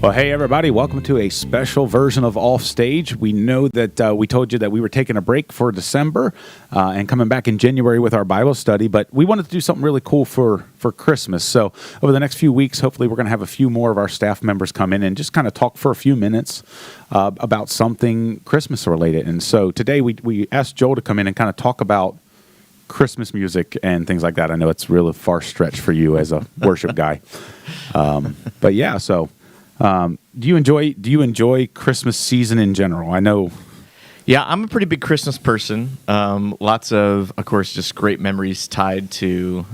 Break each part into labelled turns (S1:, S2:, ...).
S1: Well, hey, everybody. Welcome to a special version of Offstage. We know that we told you that we were taking a break for December and coming back in January with our Bible study, but we wanted to do something really cool for Christmas. So over the next few weeks, hopefully we're going to have a few more of our staff members come in and just kind of talk for a few minutes about something Christmas related. And so today we asked Joel to come in and kind of talk about Christmas music and things like that. I know it's really a far stretch for you as a worship guy. But yeah, so... Do you enjoy Christmas season in general? I know.
S2: Yeah, I'm a pretty big Christmas person. Lots of course, just great memories tied to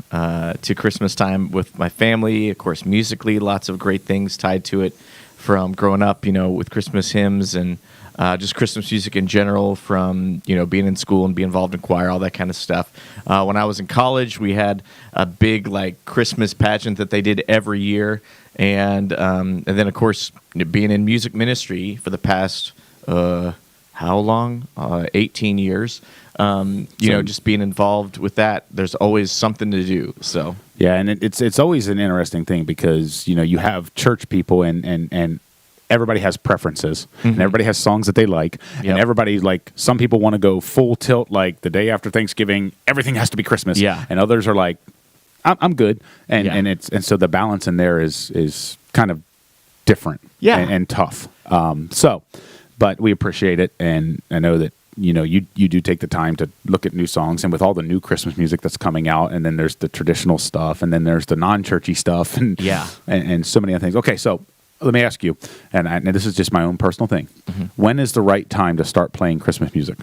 S2: Christmas time with my family. Of course, musically, lots of great things tied to it from growing up, with Christmas hymns and just Christmas music in general. From being in school and being involved in choir, all that kind of stuff. When I was in college, we had a big Christmas pageant that they did every year. And then, of course, being in music ministry for the past, how long? 18 years. Just being involved with that, there's always something to do. So
S1: yeah, and it's always an interesting thing because you have church people and everybody has preferences, and everybody has songs that they like, and everybody some people want to go full tilt the day after Thanksgiving, everything has to be Christmas, and others are like, I'm good, and so the balance in there is kind of different, and tough. But we appreciate it, and I know that you do take the time to look at new songs, and with all the new Christmas music that's coming out, and then there's the traditional stuff, and then there's the non-churchy stuff, and so many other things. Okay, so let me ask you, and this is just my own personal thing. When is the right time to start playing Christmas music?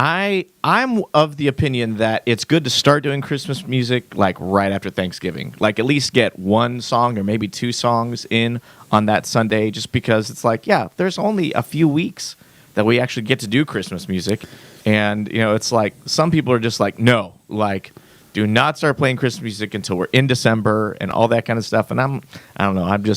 S2: I'm of the opinion that it's good to start doing Christmas music right after Thanksgiving. At least get one song or maybe two songs in on that Sunday, just because it's there's only a few weeks that we actually get to do Christmas music. And, it's some people are just no, do not start playing Christmas music until we're in December and all that kind of stuff. And I don't know,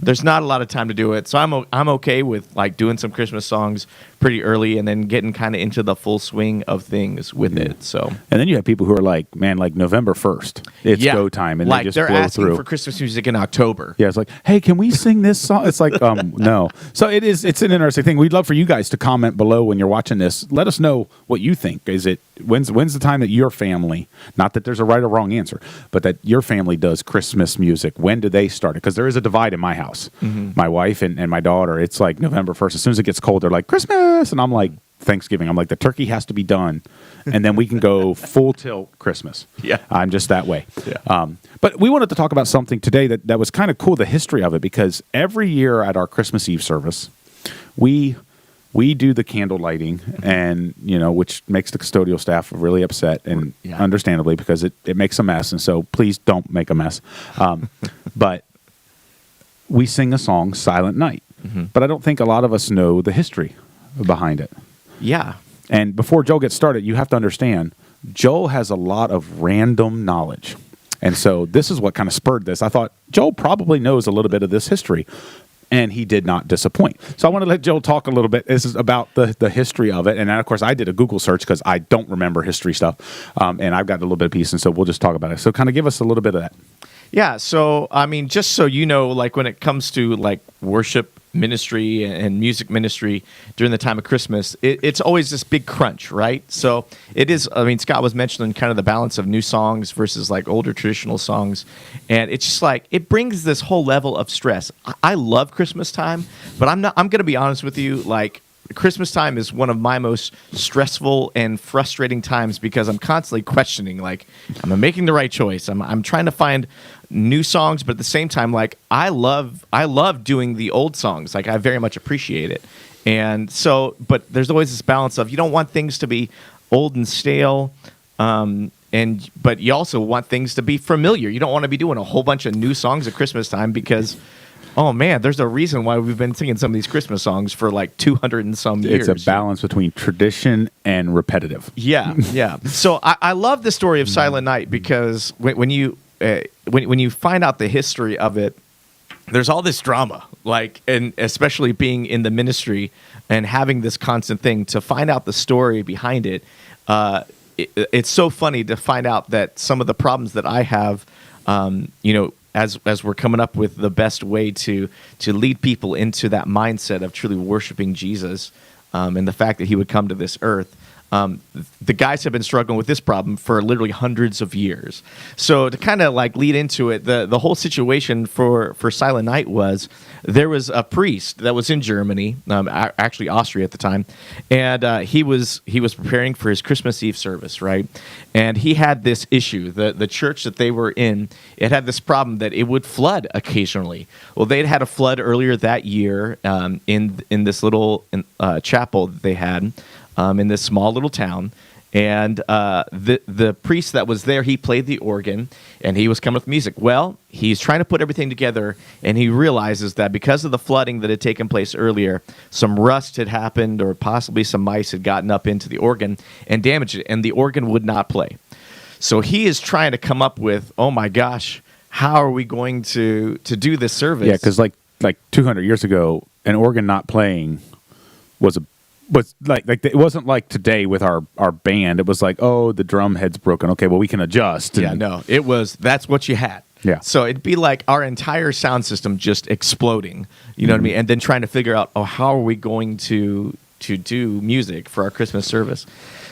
S2: there's not a lot of time to do it. So I'm okay with doing some Christmas songs pretty early and then getting kind of into the full swing of things with it. So, and
S1: then you have people who are November 1st, it's go time, and they just
S2: they're
S1: blow
S2: asking
S1: through
S2: for Christmas music in October.
S1: Yeah, it's hey, can we sing this song? It's no. So it's an interesting thing. We'd love for you guys to comment below when you're watching this. Let us know what you think. Is it when's the time that your family, not that there's a right or wrong answer, but that your family does Christmas music? When do they start it? Because there is a divide in my house. My wife and my daughter, it's November 1st. As soon as it gets cold, they're like, Christmas. And I'm like, Thanksgiving. I'm like, the turkey has to be done. And then we can go full tilt Christmas.
S2: Yeah.
S1: I'm just that way.
S2: Yeah.
S1: But we wanted to talk about something today that was kind of cool, the history of it, because every year at our Christmas Eve service, we do the candle lighting, and which makes the custodial staff really upset, and understandably, because it makes a mess. And so please don't make a mess. But we sing a song, Silent Night. But I don't think a lot of us know the history behind it.
S2: Yeah.
S1: And before Joel gets started, you have to understand, Joel has a lot of random knowledge. And so this is what kind of spurred this. I thought, Joel probably knows a little bit of this history, and he did not disappoint. So I want to let Joel talk a little bit. This is about the history of it. And then, of course, I did a Google search because I don't remember history stuff. And I've got a little bit of piece, and so we'll just talk about it. So kind of give us a little bit of that.
S2: Yeah, so, just so you know, when it comes to, worship ministry and music ministry during the time of Christmas, it's always this big crunch, right? So it is, Scott was mentioning kind of the balance of new songs versus, older traditional songs, and it's just, it brings this whole level of stress. I love Christmas time, but I'm going to be honest with you, Christmas time is one of my most stressful and frustrating times because I'm constantly questioning, am I making the right choice? I'm trying to find new songs, but at the same time, I love doing the old songs. I very much appreciate it. And so, but there's always this balance of you don't want things to be old and stale, but you also want things to be familiar. You don't want to be doing a whole bunch of new songs at Christmas time because, oh man, there's a reason why we've been singing some of these Christmas songs for 200 and some years.
S1: It's a balance between tradition and repetitive.
S2: Yeah, yeah. So I love the story of Silent Night because when you find out the history of it, there's all this drama, and especially being in the ministry and having this constant thing to find out the story behind it. It's so funny to find out that some of the problems that I have, as we're coming up with the best way to lead people into that mindset of truly worshiping Jesus, and the fact that he would come to this earth. The guys have been struggling with this problem for literally hundreds of years. So to kind of like lead into it, the whole situation for Silent Night was there was a priest that was in Germany, actually Austria at the time, and he was preparing for his Christmas Eve service, right? And he had this issue. The church that they were in, it had this problem that it would flood occasionally. Well, they'd had a flood earlier that year in this little chapel that they had. In this small little town, and the priest that was there, he played the organ, and he was coming with music. Well, he's trying to put everything together, and he realizes that because of the flooding that had taken place earlier, some rust had happened, or possibly some mice had gotten up into the organ and damaged it, and the organ would not play. So he is trying to come up with, oh my gosh, how are we going to do this service?
S1: Yeah, because like 200 years ago, an organ not playing was like it wasn't like today with our band. It was like, oh, the drum head's broken. Okay, well, we can adjust.
S2: Yeah, no, that's what you had.
S1: Yeah.
S2: So it'd be like our entire sound system just exploding. You know what I mean? And then trying to figure out, oh, how are we going to do music for our Christmas service?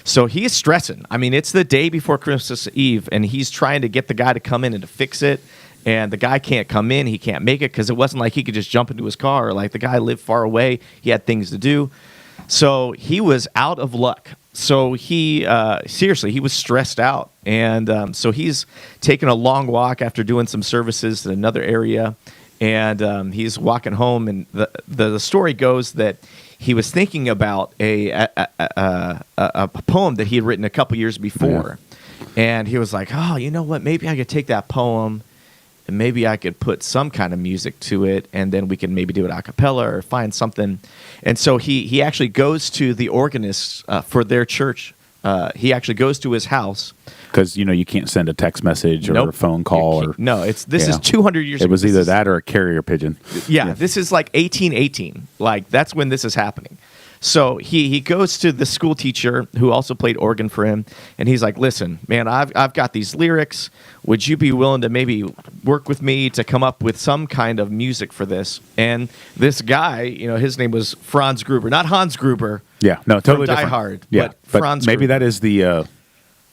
S2: So he's stressing. I mean, it's the day before Christmas Eve, and he's trying to get the guy to come in and to fix it. And the guy can't come in. He can't make it because it wasn't like he could just jump into his car. Like the guy lived far away. He had things to do. So he was out of luck. So he was stressed out. And so he's taken a long walk after doing some services in another area. And he's walking home. And the story goes that he was thinking about a poem that he had written a couple years before. Yeah. And he was like, oh, you know what? Maybe I could take that poem and maybe I could put some kind of music to it, and then we can maybe do it a cappella or find something. And so he actually goes to the organist for their church. He actually goes to his house.
S1: Because, you can't send a text message or a phone call.
S2: No, this is 200 years ago.
S1: It was either that or a carrier pigeon.
S2: Yeah, this is like 1818. Like, that's when this is happening. So he goes to the school teacher who also played organ for him, and he's like, listen, man, I've got these lyrics. Would you be willing to maybe work with me to come up with some kind of music for this? And this guy, his name was Franz Gruber, not Hans Gruber.
S1: Yeah, no, totally
S2: from Die
S1: different.
S2: Hard.
S1: Yeah,
S2: but Franz
S1: maybe
S2: Gruber.
S1: that is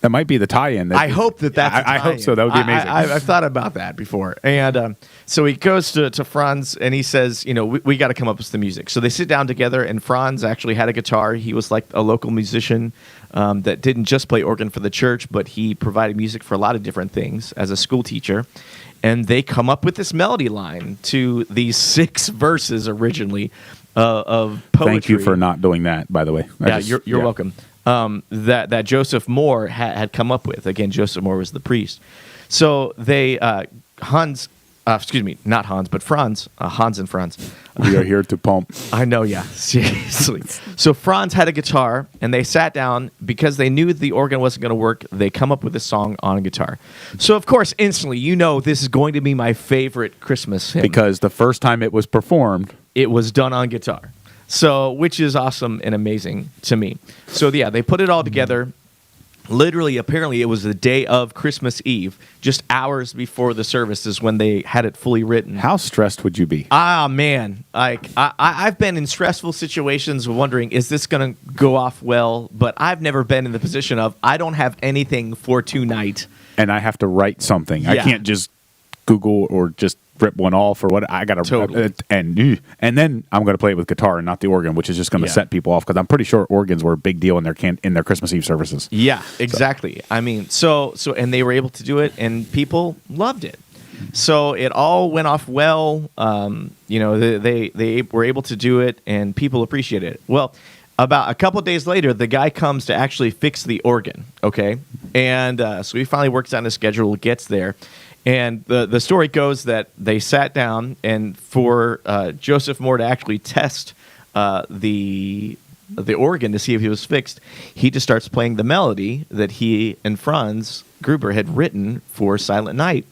S1: that might be the tie-in.
S2: I hope that's
S1: I hope so. That would be amazing.
S2: I've thought about that before. And so he goes to Franz, and he says, we got to come up with the music. So they sit down together, and Franz actually had a guitar. He was like a local musician that didn't just play organ for the church, but he provided music for a lot of different things as a school teacher. And they come up with this melody line to these 6 verses originally of poetry.
S1: Thank you for not doing that, by the way.
S2: You're welcome. That Joseph Moore had come up with. Again, Joseph Moore was the priest. So they, Hans and Franz.
S1: We are here to pump.
S2: I know, yeah, seriously. So Franz had a guitar, and they sat down because they knew the organ wasn't going to work. They come up with a song on a guitar. So, of course, instantly, this is going to be my favorite Christmas hymn.
S1: Because the first time it was performed,
S2: it was done on guitar. So, which is awesome and amazing to me. So, yeah, they put it all together. Literally, apparently, it was the day of Christmas Eve, just hours before the service is when they had it fully written.
S1: How stressed would you be?
S2: Ah, man. I've been in stressful situations wondering, is this going to go off well? But I've never been in the position of, I don't have anything for tonight.
S1: And I have to write something.
S2: Yeah.
S1: I can't just Google or just rip one off or what. I got to
S2: totally.
S1: And then I'm going to play it with guitar and not the organ, which is just going to set people off, because I'm pretty sure organs were a big deal in their Christmas Eve services.
S2: Yeah, exactly. So. I mean, so and they were able to do it, and people loved it. So it all went off well. They were able to do it, and people appreciated it. Well, about a couple of days later, the guy comes to actually fix the organ. Okay, and so he finally works on his schedule, gets there. And the story goes that they sat down, and for Joseph Moore to actually test the organ to see if he was fixed, he just starts playing the melody that he and Franz Gruber had written for Silent Night.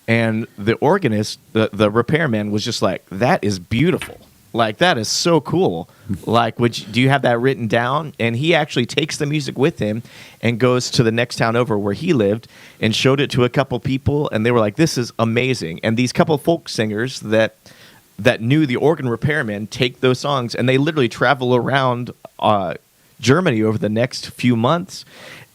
S2: And the organist, the repairman, was just like, that is beautiful. Like, that is so cool. Like, do you have that written down? And he actually takes the music with him and goes to the next town over where he lived and showed it to a couple people, and they were like, this is amazing. And these couple folk singers that knew the organ repairman take those songs, and they literally travel around Germany over the next few months,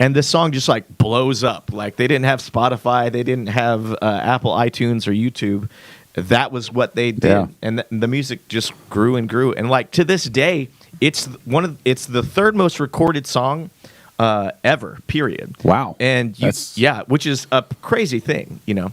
S2: and this song just like blows up. Like, they didn't have Spotify, they didn't have Apple iTunes or YouTube. That was what they did,
S1: Yeah.
S2: and the music just grew and grew. And like, to this day, it's the third most recorded song ever. Period.
S1: Wow.
S2: And which is a crazy thing, you know.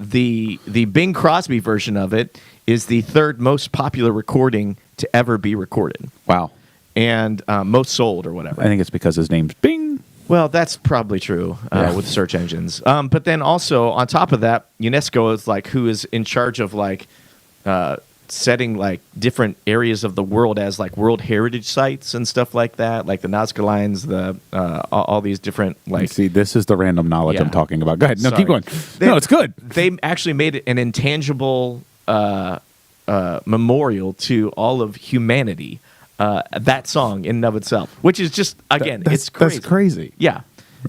S2: The Bing Crosby version of it is the third most popular recording to ever be recorded.
S1: Wow.
S2: And most sold or whatever.
S1: I think it's because his name's Bing.
S2: Well, that's probably true with search engines. But then also on top of that, UNESCO is like who is in charge of like setting like different areas of the world as like World Heritage sites and stuff like that, like the Nazca Lines, the all these different like.
S1: See, this is the random knowledge I'm talking about. Go ahead. No,
S2: Sorry.
S1: keep going. No, it's good.
S2: They actually made it an intangible memorial to all of humanity. That song in and of itself, which is just it's crazy.
S1: That's crazy.
S2: Yeah,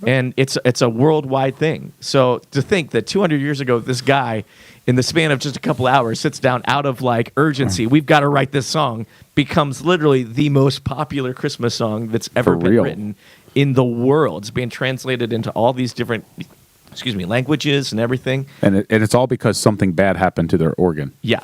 S2: and it's a worldwide thing. So to think that 200 years ago, this guy, in the span of just a couple hours, sits down out of like urgency, we've got to write this song, becomes literally the most popular Christmas song that's ever been written in the world. It's being translated into all these different, languages and everything.
S1: And it's all because something bad happened to their organ.
S2: Yeah.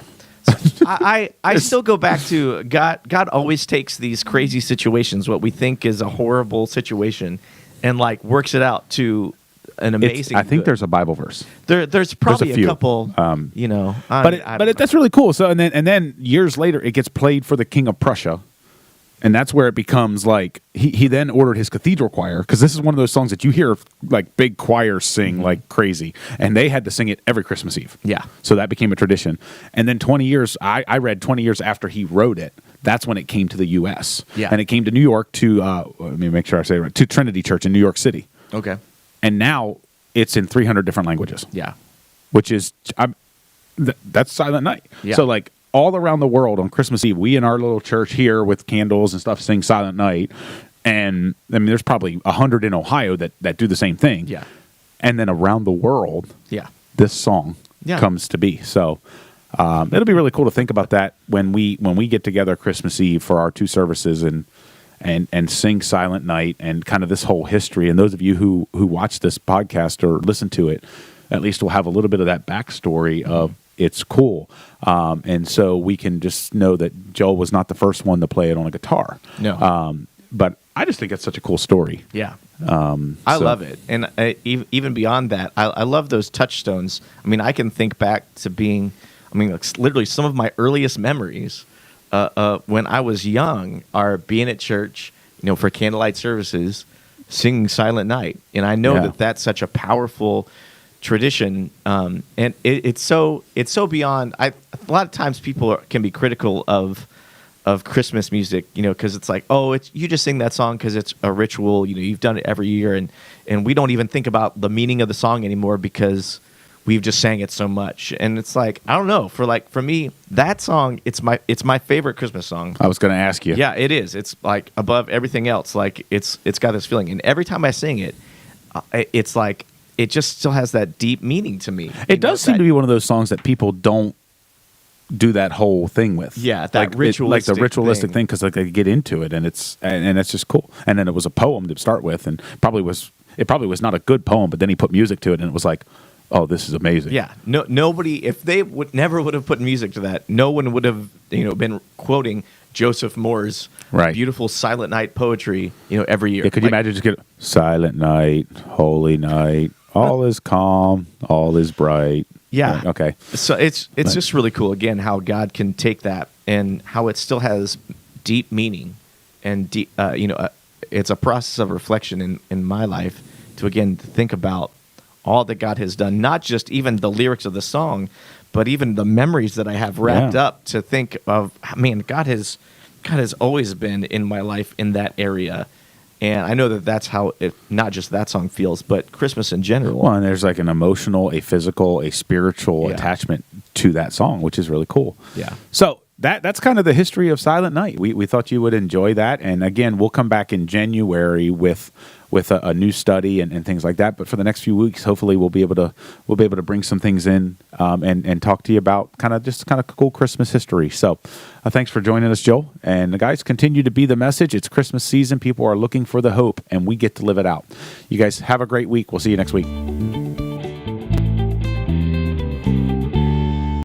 S2: I still go back to God. God always takes these crazy situations, what we think is a horrible situation, and like works it out to an amazing.
S1: I think
S2: good.
S1: there's a Bible verse.
S2: There's probably
S1: a
S2: a couple.
S1: That's really cool. So and then years later, it gets played for the King of Prussia. And that's where it becomes like he then ordered his cathedral choir, because this is one of those songs that you hear like big choirs sing like crazy, and they had to sing it every Christmas Eve.
S2: Yeah.
S1: So that became a tradition. And then 20 years, I read 20 years after he wrote it, that's when it came to the U.S.
S2: Yeah.
S1: And it came to New York to, let me make sure I say it right, to Trinity Church in New York City.
S2: Okay.
S1: And now it's in 300 different languages.
S2: Yeah.
S1: Which is, that's Silent Night.
S2: Yeah.
S1: So like, all around the world on Christmas Eve, we in our little church here with candles and stuff sing Silent Night. And I mean, there's probably 100 in Ohio that do the same thing.
S2: Yeah.
S1: And then around the world, this song comes to be. So it'll be really cool to think about that when we get together Christmas Eve for our two services and sing Silent Night and kind of this whole history. And those of you who watch this podcast or listen to it, at least will have a little bit of that backstory of it's cool. And so we can just know that Joel was not the first one to play it on a guitar.
S2: No.
S1: But I just think it's such a cool story.
S2: Yeah. I love it. And even beyond that, I love those touchstones. I mean, I can think back to like, literally some of my earliest memories when I was young are being at church, for candlelight services, singing Silent Night. And I know that that's such a powerful tradition, and it's so beyond. A lot of times people can be critical of Christmas music, because it's like, oh, you just sing that song because it's a ritual. You've done it every year, and we don't even think about the meaning of the song anymore because we've just sang it so much. And it's like, I don't know. For me, that song, it's my favorite Christmas song.
S1: I was going to ask you.
S2: Yeah, it is. It's like above everything else. Like it's got this feeling, and every time I sing it, it's like. It just still has that deep meaning to me.
S1: It does seem to be one of those songs that people don't do that whole thing with.
S2: Yeah, that ritualistic
S1: the ritualistic thing, because like they get into it and it's just cool. And then it was a poem to start with, and it probably was not a good poem, but then he put music to it, and it was like, oh, this is amazing.
S2: Yeah, nobody, if they never would have put music to that, no one would have been quoting Joseph Moore's beautiful Silent Night poetry every year.
S1: Yeah, could you imagine just get Silent Night, Holy Night. All is calm, all is bright.
S2: Yeah.
S1: Okay.
S2: So it's just really cool, again, how God can take that and how it still has deep meaning, and it's a process of reflection in my life to again think about all that God has done, not just even the lyrics of the song, but even the memories that I have wrapped up to think of. Man, God has always been in my life in that area. And I know that's how not just that song feels, but Christmas in general.
S1: Well, and there's like an emotional, a physical, a spiritual attachment to that song, which is really cool.
S2: Yeah.
S1: So that's kind of the history of Silent Night. We thought you would enjoy that, and again, we'll come back in January with a new study and things like that. But for the next few weeks, hopefully we'll be able to bring some things in and talk to you about kind of cool Christmas history. So thanks for joining us, Joel. And the guys, continue to be the message. It's Christmas season. People are looking for the hope, and we get to live it out. You guys have a great week. We'll see you next week.